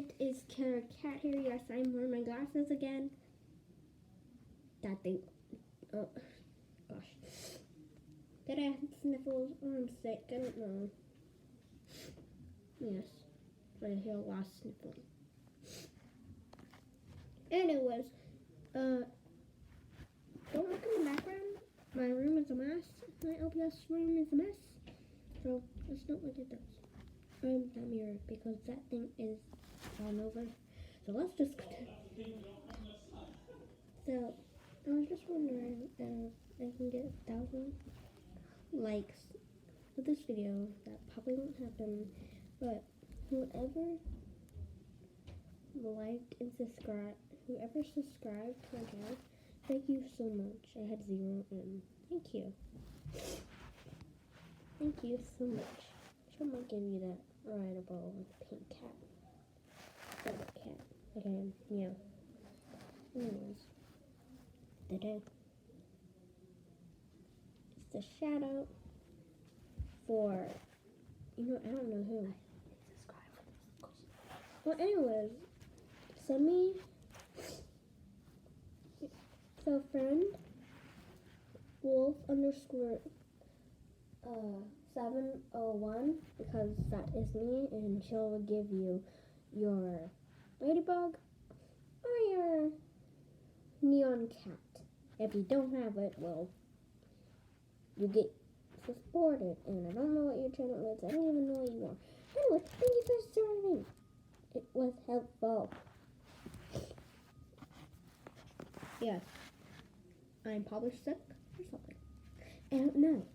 It is Kara Cat here. Yes, I'm wearing my glasses again. That thing. Oh, gosh. Did I have sniffles or I'm sick? I don't know. Yes, I hear a lot of sniffling. Anyways, don't look in the background. My room is a mess. My LPS room is a mess. So let's not look at those. That mirror, because that thing is all over. So let's just continue. So I was just wondering if I can get 1,000 likes for this video. That probably won't happen, but whoever liked and subscribed, whoever subscribed to my channel, thank you so much. I had 0 and thank you. Thank you so much. I'm gonna give you that rideable pink cat. Favorite cat. Okay, yeah. Anyways, today it's the shout out for, I don't know who. Well, anyways, send me, so friend, wolf underscore 701, because that is me, and she'll give you your ladybug or your neon cat. If you don't have it, well, you get supported, and I don't know what your channel is. I don't even know what you are. Anyway, thank you for joining. It was helpful. Yes, I'm probably sick or something. I don't know.